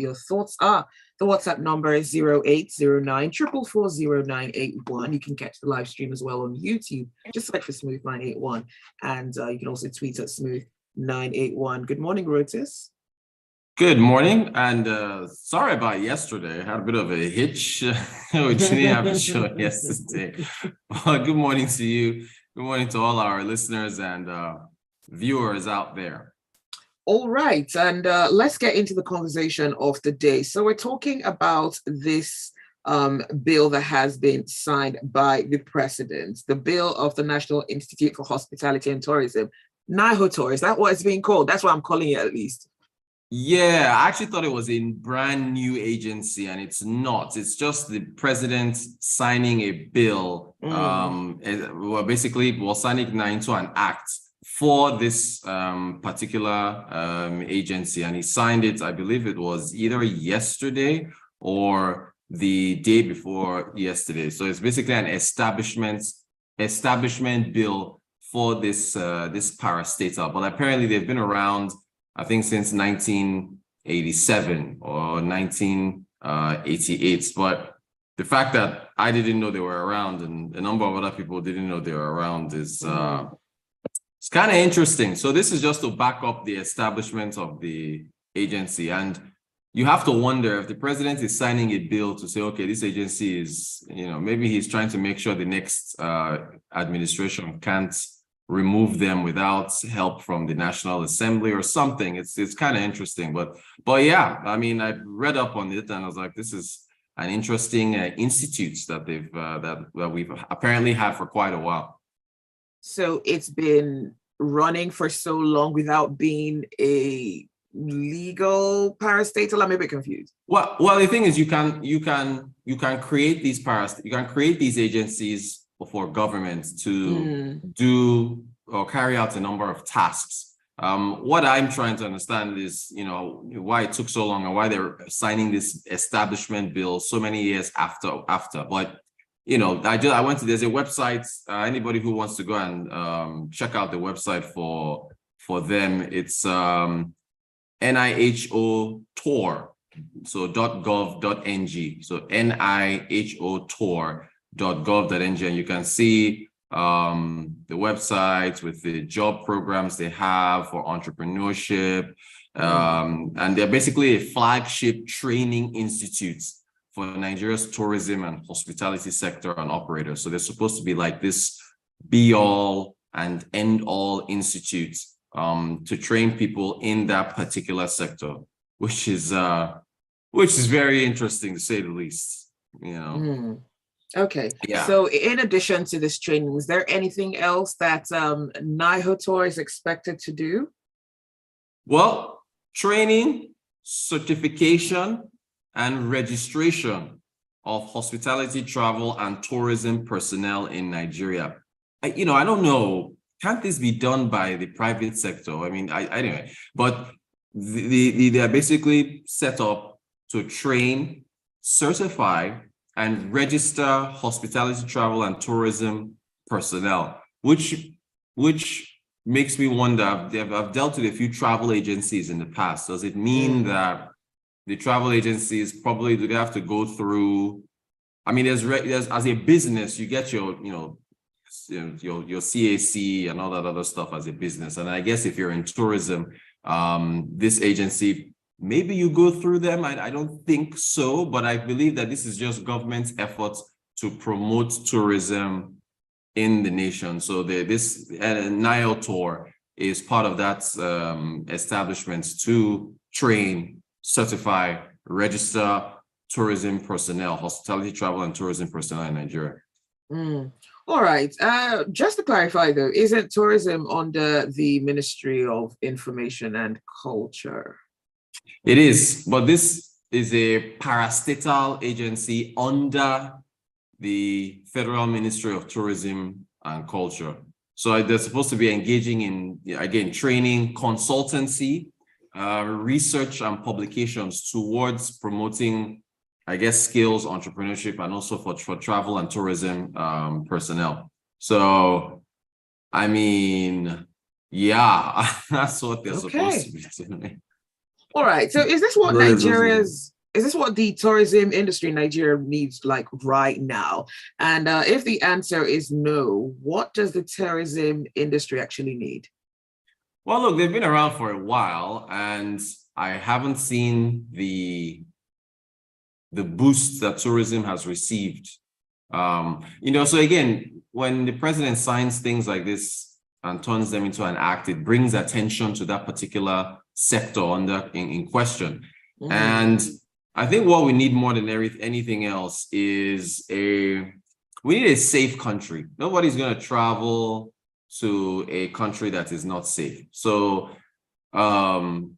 your thoughts are. The WhatsApp number is 0809 4440981. You can catch the live stream as well on YouTube. Just search for Smooth981. And you can also tweet at Smooth981. Good morning, Rotus. Good morning, and sorry about yesterday. I had a bit of a hitch, which didn't have a show yesterday. But good morning to you. Good morning to all our listeners and viewers out there. All right, and let's get into the conversation of the day. So we're talking about this bill that has been signed by the president, the bill of the National Institute for Hospitality and Tourism, NIHOTOUR. Is that what it's being called? That's what I'm calling it, at least. Yeah, I actually thought it was a brand new agency, and it's not. It's just the president signing a bill. Basically, signing into an act for this particular agency, and he signed it. I believe it was either yesterday or the day before yesterday. So it's basically an establishment bill for this this parastatal. But apparently, they've been around, I think, since 1987 or 1988. But the fact that I didn't know they were around and a number of other people didn't know they were around is it's kind of interesting. So this is just to back up the establishment of the agency. And you have to wonder if the president is signing a bill to say, okay, this agency is, maybe he's trying to make sure the next administration can't remove them without help from the National Assembly or something. It's kind of interesting, but yeah, I mean, I read up on it and I was like, this is an interesting institute that they've that we've apparently had for quite a while. So it's been running for so long without being a legal parastatal. I'm a bit confused. Well, the thing is, you can create these agencies for government to do or carry out a number of tasks. What I'm trying to understand is, why it took so long and why they're signing this establishment bill so many years after. But, I went to, there's a website, anybody who wants to go and check out the website for them, it's NIHOTOUR, so .gov.ng, so NIHOTOUR.gov.ng, and you can see the website with the job programs they have for entrepreneurship, and they're basically a flagship training institute for Nigeria's tourism and hospitality sector and operators. So they're supposed to be like this be-all and end-all institute to train people in that particular sector, which is very interesting to say the least. Okay. Yeah. So in addition to this training, is there anything else that NIHOTOUR is expected to do? Well, training, certification, and registration of hospitality, travel, and tourism personnel in Nigeria. I don't know. Can't this be done by the private sector? I mean, anyway, but they are basically set up to train, certify, and register hospitality, travel, and tourism personnel, which makes me wonder. I've dealt with a few travel agencies in the past. Does it mean that the travel agencies probably, do they have to go through? I mean, there's as a business, you get your CAC and all that other stuff as a business. And I guess if you're in tourism, this agency, maybe you go through them. I don't think so, but I believe that this is just government's efforts to promote tourism in the nation. So this NIHOTOUR is part of that establishment to train, certify, register tourism personnel, hospitality, travel, and tourism personnel in Nigeria. All right. Just to clarify, though, isn't tourism under the Ministry of Information and Culture? It is, but this is a parastatal agency under the Federal Ministry of Tourism and Culture. So they're supposed to be engaging in, again, training, consultancy, research, and publications towards promoting, I guess, skills, entrepreneurship, and also for travel and tourism personnel. So, I mean, yeah, that's what they're supposed to be doing. All right. So is this what the tourism industry in Nigeria needs like right now? And if the answer is no, what does the tourism industry actually need? Well, look, they've been around for a while, and I haven't seen the boost that tourism has received. So again, when the president signs things like this and turns them into an act, it brings attention to that particular sector in question. Mm. And I think what we need more than anything else is we need a safe country. Nobody's going to travel to a country that is not safe. So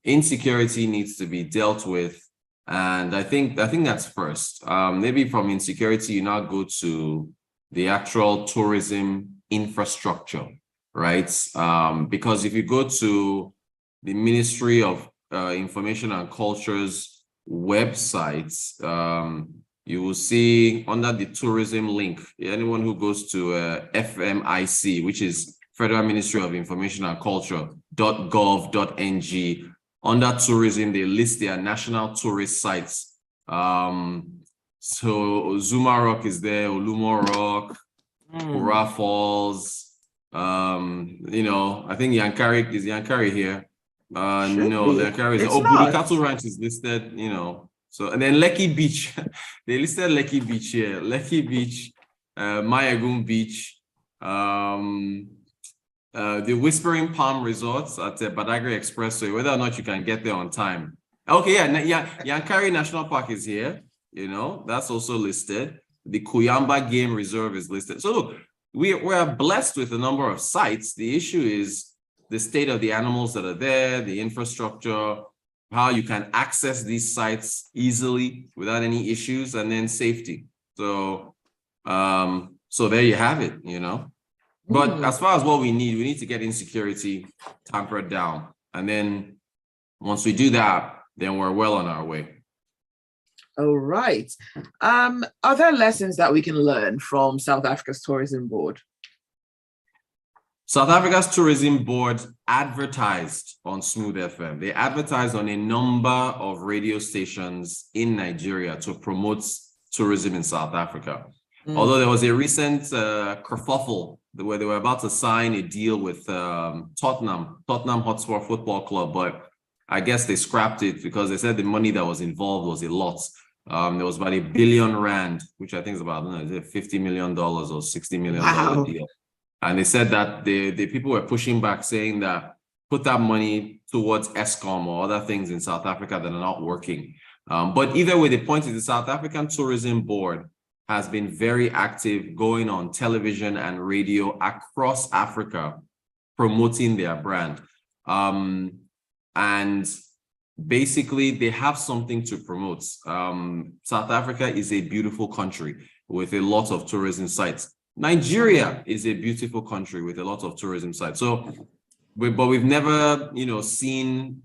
insecurity needs to be dealt with. And I think that's first. Maybe from insecurity, you now go to the actual tourism infrastructure, right? Because if you go to the Ministry of Information and Culture's websites, you will see under the tourism link, anyone who goes to FMIC, which is Federal Ministry of Information and Culture.gov.ng, under tourism, they list their national tourist sites. So Zuma Rock is there, Olumo Rock, Kura Falls. I think Yankari here. No, Yankari is. Budi Cattle Ranch is listed. So and then Lekki Beach, they listed Lekki Beach here. Lekki Beach, Mayagun Beach. The Whispering Palm Resorts at the Badagry Expressway, whether or not you can get there on time. Okay, Yankari National Park is here, that's also listed. The Kuyamba Game Reserve is listed. So look, we are blessed with a number of sites. The issue is the state of the animals that are there, the infrastructure, how you can access these sites easily without any issues, and then safety. So, so there you have it, But as far as what we need to get insecurity tampered down. And then once we do that, then we're well on our way. All right. Are there lessons that we can learn from South Africa's tourism board? South Africa's tourism board advertised on Smooth FM. They advertised on a number of radio stations in Nigeria to promote tourism in South Africa. Although there was a recent kerfuffle where they were about to sign a deal with Tottenham Hotspur Football Club, but I guess they scrapped it because they said the money that was involved was a lot. There was about R1 billion, which I think is about $50 million or $60 million deal. And they said that the people were pushing back, saying that put that money towards ESCOM or other things in South Africa that are not working. But either way, the point is the South African Tourism Board has been very active going on television and radio across Africa, promoting their brand. And basically, they have something to promote. South Africa is a beautiful country with a lot of tourism sites. Nigeria is a beautiful country with a lot of tourism sites. So, but we've never, seen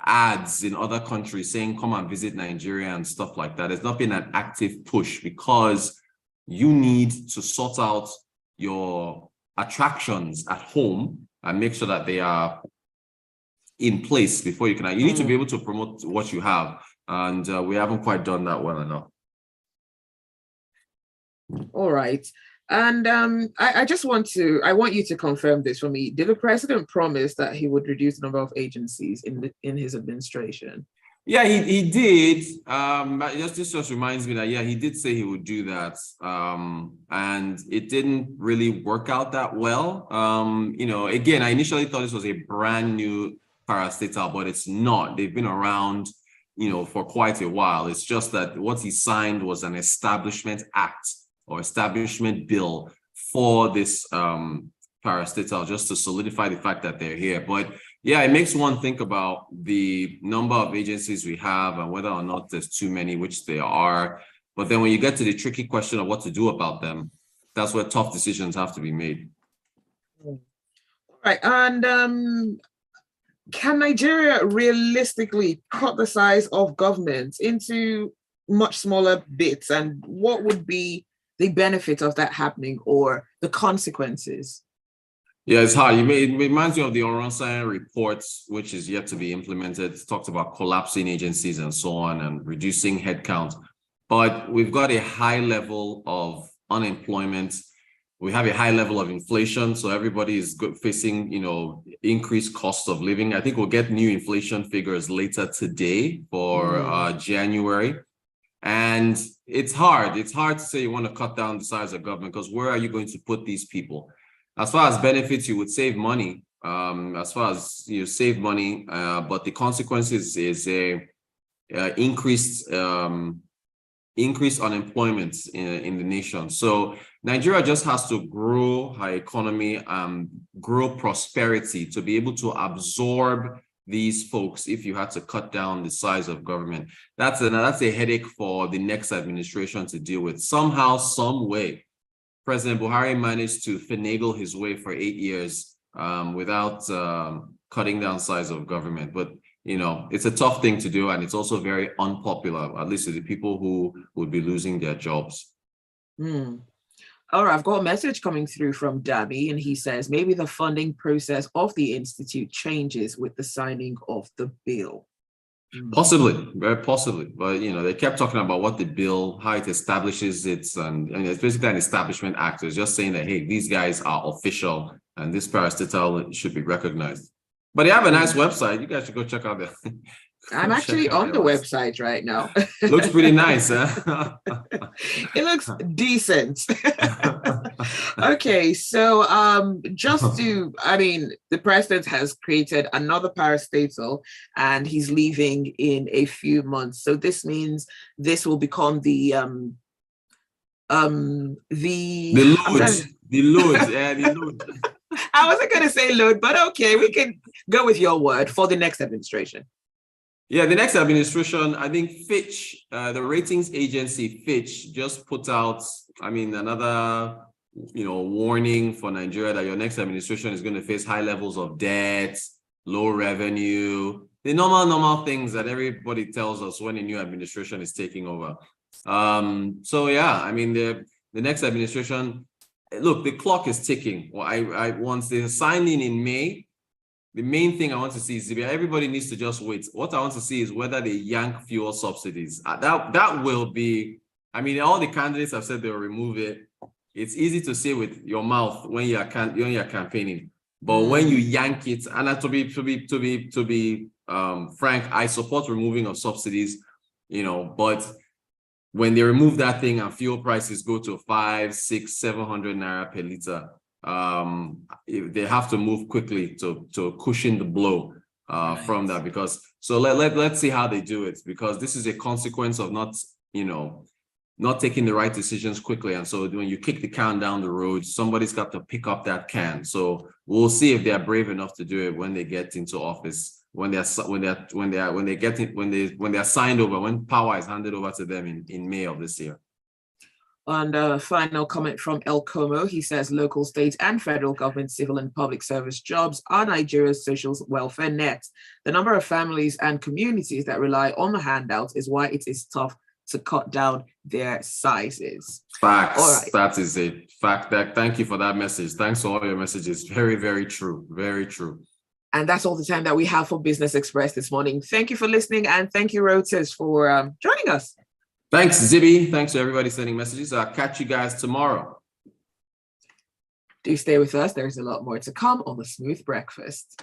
ads in other countries saying, come and visit Nigeria and stuff like that. There's not been an active push because you need to sort out your attractions at home and make sure that they are in place before you can. You need to be able to promote what you have. And we haven't quite done that well enough. All right. And I want you to confirm this for me. Did the president promise that he would reduce the number of agencies in his administration? Yeah, he did. This just reminds me that, he did say he would do that. And it didn't really work out that well. Again, I initially thought this was a brand new parastatal, but it's not. They've been around, for quite a while. It's just that what he signed was an establishment act or establishment bill for this parastatal, just to solidify the fact that they're here. But yeah, it makes one think about the number of agencies we have and whether or not there's too many, which there are. But then when you get to the tricky question of what to do about them, that's where tough decisions have to be made. All right. And can Nigeria realistically cut the size of government into much smaller bits? And what would be the benefit of that happening or the consequences? Yeah, it's hard. It reminds me of the Oronsayan reports, which is yet to be implemented. It talks about collapsing agencies and so on and reducing headcount. But we've got a high level of unemployment. We have a high level of inflation. So everybody is facing, increased cost of living. I think we'll get new inflation figures later today for January. And it's hard. It's hard to say you want to cut down the size of government because where are you going to put these people? As far as benefits, you would save money. As far as you save money, but the consequences is increased unemployment in the nation. So Nigeria just has to grow her economy, grow prosperity to be able to absorb these folks. If you had to cut down the size of government, that's a headache for the next administration to deal with. Somehow, some way, President Buhari managed to finagle his way for 8 years without cutting down size of government. But, it's a tough thing to do. And it's also very unpopular, at least to the people who would be losing their jobs. All right, I've got a message coming through from Dabby, and he says maybe the funding process of the institute changes with the signing of the bill. Possibly, very possibly. But, they kept talking about what the bill, how it establishes it, and it's basically an establishment act. It's just saying that, hey, these guys are official and this parastatal should be recognized. But they have a nice website. You guys should go check out the. I'm actually on the website right now. Looks pretty nice, huh? It looks decent. Okay, so the president has created another parastatal and he's leaving in a few months. So this means this will become the load. Yeah, the load. I wasn't going to say load, but okay, we can go with your word for the next administration. Yeah, the next administration, I think Fitch, the ratings agency Fitch, just put out, another, warning for Nigeria that your next administration is going to face high levels of debt, low revenue, the normal things that everybody tells us when a new administration is taking over. So yeah, the next administration, look, the clock is ticking. Well, once they sign in May, the main thing I want to see is Zibby. Everybody needs to just wait. What I want to see is whether they yank fuel subsidies. That will be, all the candidates have said they'll remove it. It's easy to say with your mouth when you're campaigning, but when you yank it, and to be frank, I support removing of subsidies, but when they remove that thing and fuel prices go to 500, 600, 700 naira per liter, they have to move quickly to cushion the blow from that, because let's see how they do it, because this is a consequence of not taking the right decisions quickly. And so when you kick the can down the road, somebody's got to pick up that can. So we'll see if they're brave enough to do it when they get into office, when they're signed over, when power is handed over to them in May of this year. And a final comment from El Como. He says local, state and federal government, civil and public service jobs are Nigeria's social welfare net. The number of families and communities that rely on the handouts is why it is tough to cut down their sizes. Facts. All right. That is a fact. Thank you for that message. Thanks for all your messages. Very, very true. Very true. And that's all the time that we have for Business Express this morning. Thank you for listening, and thank you, Rotus, for joining us. Thanks, Zibby. Thanks to everybody sending messages. I'll catch you guys tomorrow. Do stay with us. There's a lot more to come on the Smooth Breakfast.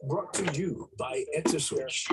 Brought to you by EnterSwitch.